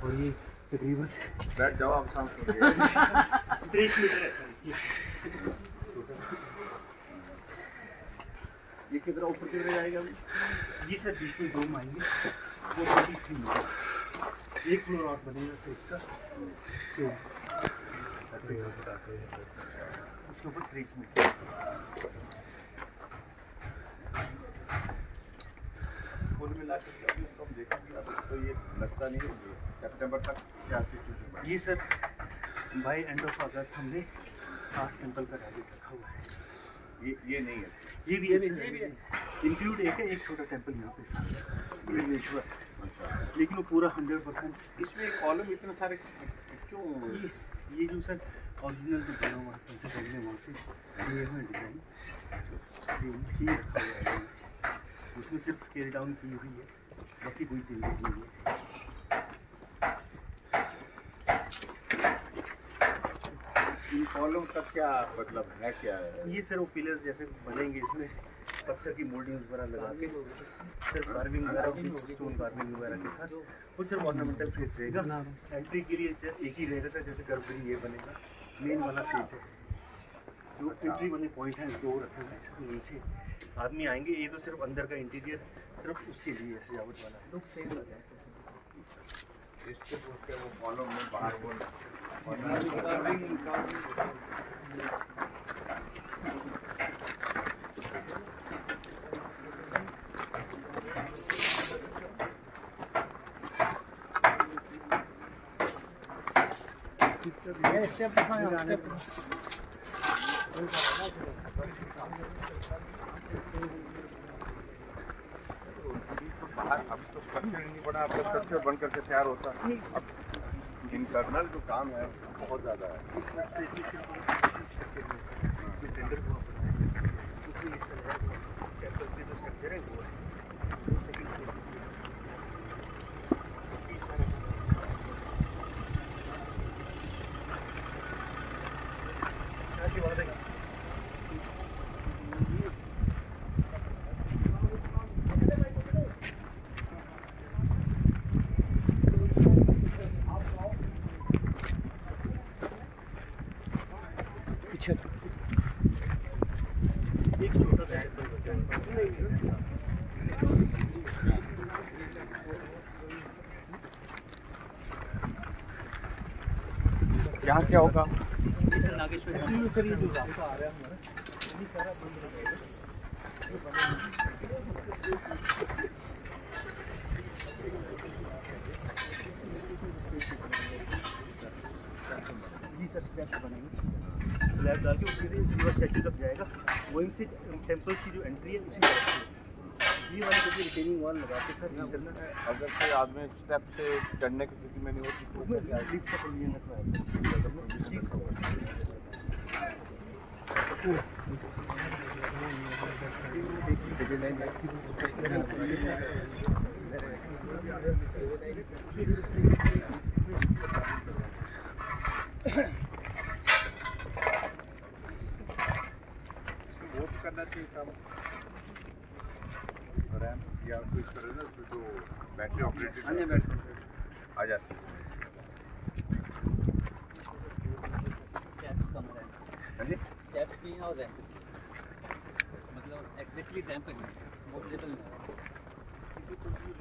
और ये तकरीबन बैठ जाओ आप सांस 30 मीटर है सर इसकी। ये किधर ऊपर किधर जाएगा अभी? जी सर बिल्कुल रूम आएंगे वो 23 मीटर एक फ्लोर और बनेगा सर इसका सेम उसके ऊपर 30 मीटर। कुल मिला के उसको हम देखेंगे तो ये लगता नहीं है सितंबर तक क्या सिचुएशन ये sir by end of August हमने 8 टेम्पल का टारगेट रखा हुआ है। ये नहीं है, ये भी है इंक्लूड एक है, एक छोटा टेम्पल यहाँ पे साथ विघ्नेश्वर। लेकिन वो पूरा 100%। इसमें कॉलम इतने सारे क्यों? ये जो सर ओरिजिनल जो बना हुआ है वहाँ से ये है डिज़ाइन सेम ही रखा हुआ है। उसमें सिर्फ स्केल डाउन की हुई है, बाकी कोई चेंजेस नहीं है। इन कॉलम का क्या मतलब है, क्या है? ये सर वो पिलर्स जैसे बनेंगे इसमें पत्थर की मोल्डिंग्स वगैरह लगा के सिर्फ कार्विंग वगैरह स्टोन कार्विंग वगैरह के साथ वो सिर्फ ऑर्नामेंटल फेस रहेगा। एंट्री के लिए एक ही रहेगा सर, जैसे गर्भगृह ये बनेगा मेन वाला फेस है। जो एंट्री वाले पॉइंट है वो रखा है यहीं से आदमी आएंगे। ये तो सिर्फ अंदर का इंटीरियर सिर्फ उसके लिए सजावट वाला है। लुक सेम लग रहा है इसके उसके वो कॉलम में बाहर वो बाहर अभी तो स्ट्रक्चर नहीं बना, अब स्ट्रक्चर बन करके तैयार होता है। अब इंटरनल जो काम है बहुत ज़्यादा है। टेंडर हुआ पड़ा है उसमें टेम्पल के जो स्ट्रक्चर है वो है एक छोटा सा यहाँ क्या होगा? नागेश्वर सर ये जो रास्ता आ रहा है हमारा ये सारा बंद रहेगा। जी सर स्टेप्स बनेंगे स्लैब डाल के उसके लिए सिल्वर स्टैचू तक जाएगा। वहीं से टेम्पल की जो एंट्री है उसी ये वाले जो रिटेनिंग वॉल लगाते सर इंटरनल। अगर कोई आदमी स्टेप से चढ़ने की स्थिति में नहीं होती तो उसमें लिफ्ट का प्रोविजन रखा है वो भी करना चाहिए काम। रैम या कोई इस तरह ना जो बैटरी ऑपरेटेड आ जाती है। स्टेप्स कम रहे हाँ जी, स्टेप्स भी और रैंप मतलब एग्जैक्टली रैंप है वॉकेबल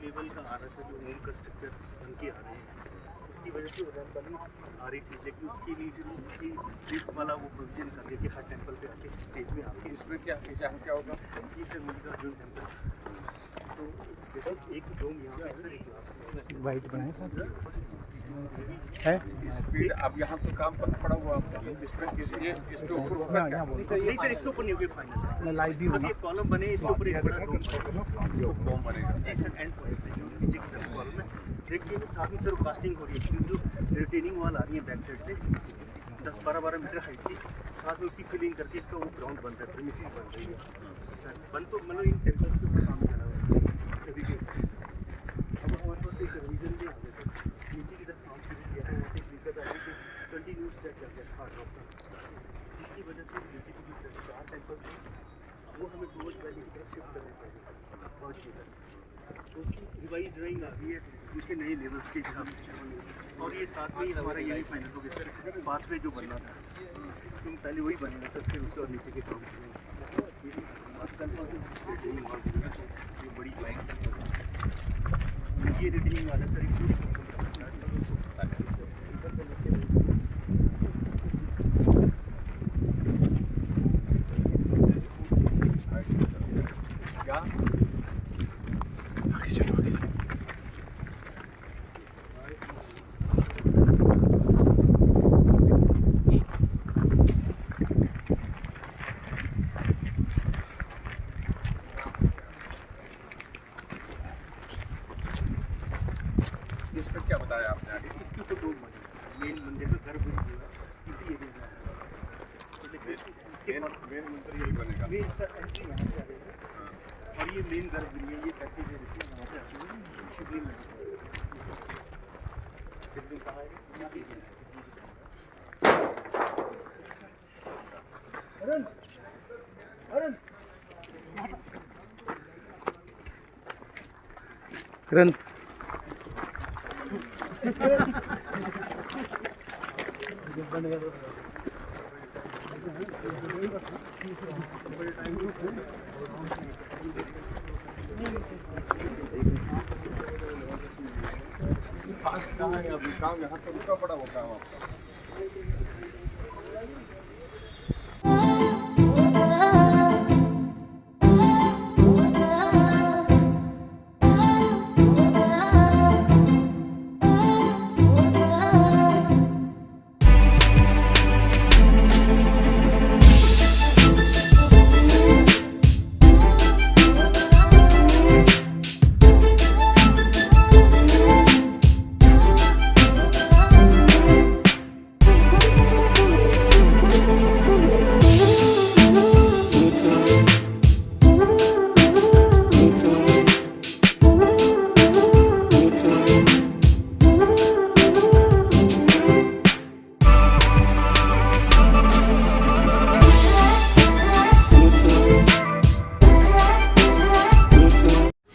लेवल का आ रहा था जो होम का स्ट्रक्चर बन के आ रहे हैं उसकी वजह से रैंप बनी आ रही थी। लेकिन उसके लिए फिर उसकी लिफ्ट वाला वो प्रोविजन कर दिया कि हर टेम्पल पे आके स्टेज में आके इसमें क्या क्या होगा? ये सर मिलकर जो टेम्पल तो देखो एक डोम यहाँ पे सर एक लास्ट वाइट बनाए साथ है स्पीड अब यहाँ तो काम करना पड़ा हुआ आपको। इसमें इसके ऊपर होगा क्या? नहीं सर इसके ऊपर नहीं होगी फाइनल लाइव भी बस ये कॉलम बने इसके ऊपर एक बड़ा बॉम बनेगा। जी सर एंड पॉइंट है जो नीचे की तरफ कॉलम है। लेकिन साथ में सर कास्टिंग हो रही है जो रिटेनिंग वॉल आ रही है बैक साइड से 10-12 मीटर हाइट की। साथ में उसकी फिलिंग करके इसका वो ग्राउंड बन रहा है, प्रीमिसेस बन रही है सर। बन तो मतलब इन टेम्पल्स के ऊपर काम चला हुआ है सभी के। अब हमारे पास एक रीज़न भी आ गया सर नीचे की तरफ काम शुरू किया था। वहाँ से दिक्कत आ रही थी कंटिन्यू स्टेप कर गया हार्ड रॉक का, जिसकी वजह से नीचे की जो 4 टेम्पल थे वो हमें टूवर्ड्स वैली की तरफ शिफ्ट करने पड़े 5 मीटर। तो उसकी रिवाइज ड्राइंग आ गई है उसके नए लेवल्स के हिसाब से, और ये साथ में ही हमारा ये भी फाइनल हो गया सर, पाथवे जो बनना था तुम पहले वही बनेगा सर, फिर उसके और नीचे के काम ये बड़ी ये रिटेनिंग वाला सर इस पर क्या बताया आपने आगे? इसकी तो दो मेन मंदिर का गर्भ हुआ इसी एरिया में है। तो देखिए इसके मेन मंदिर यही बनेगा। मेन सर एंट्री यहाँ से आ जाएगा, और ये मेन गर्भ है, ये पैसेज है जिसमें वहाँ से आती है शिवलिंग में। शिवलिंग कहाँ है? अरुण अरुण रन काम यहाँ तो रुका पड़ा वो काम आपका।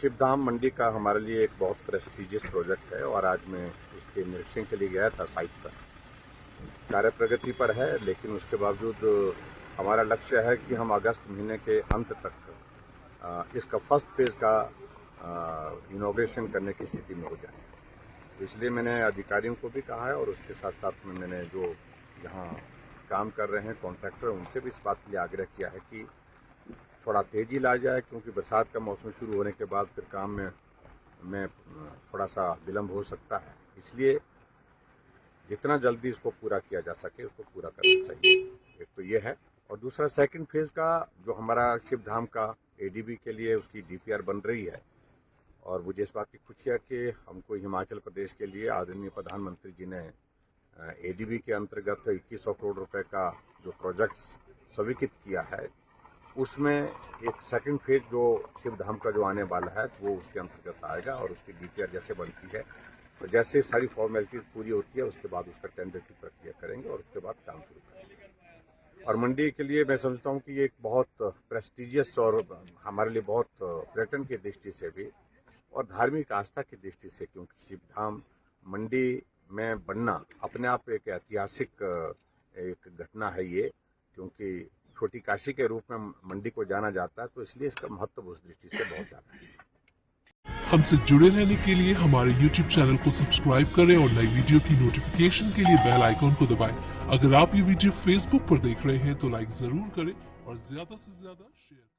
शिवधाम मंडी का हमारे लिए एक बहुत प्रेस्टिजियस प्रोजेक्ट है और आज मैं उसके निरीक्षण के लिए गया था साइट पर। कार्य प्रगति पर है, लेकिन उसके बावजूद हमारा लक्ष्य है कि हम अगस्त महीने के अंत तक इसका फर्स्ट फेज का इनॉग्रेशन करने की स्थिति में हो जाए। इसलिए मैंने अधिकारियों को भी कहा है और उसके साथ साथ में मैंने जो यहाँ काम कर रहे हैं कॉन्ट्रैक्टर, उनसे भी इस बात के लिए आग्रह किया है कि थोड़ा तेजी ला जाए, क्योंकि बरसात का मौसम शुरू होने के बाद फिर काम में थोड़ा सा विलम्ब हो सकता है। इसलिए जितना जल्दी इसको पूरा किया जा सके उसको पूरा करना चाहिए। एक तो ये है, और दूसरा सेकंड फेज़ का जो हमारा शिवधाम का एडीबी के लिए उसकी डीपीआर बन रही है, और मुझे इस बात की खुशी है कि हमको हिमाचल प्रदेश के लिए आदरणीय प्रधानमंत्री जी ने एडीबी के अंतर्गत 2100 करोड़ रुपए का जो प्रोजेक्ट्स स्वीकृत किया है, उसमें एक सेकंड फेज जो शिवधाम का जो आने वाला है वो उसके अंतर्गत आएगा, और उसकी डीपीआर जैसे बनती है तो जैसे सारी फॉर्मेलिटीज पूरी होती है उसके बाद उसका टेंडर की प्रक्रिया करेंगे और उसके बाद काम शुरू करेंगे। और मंडी के लिए मैं समझता हूँ कि ये एक बहुत प्रेस्टिजियस और हमारे लिए बहुत पर्यटन की दृष्टि से भी और धार्मिक आस्था की दृष्टि से, क्योंकि शिवधाम मंडी में बनना अपने आप एक ऐतिहासिक एक घटना है ये, क्योंकि छोटी काशी के रूप में मंडी को जाना जाता है, तो इसलिए इसका महत्व उस दृष्टि से बहुत ज़्यादा है। हमसे जुड़े रहने के लिए हमारे YouTube चैनल को सब्सक्राइब करें और नई वीडियो की नोटिफिकेशन के लिए बेल आइकॉन को दबाएं। अगर आप ये वीडियो Facebook पर देख रहे हैं तो लाइक जरूर करें और ज्यादा से ज्यादा शेयर करें।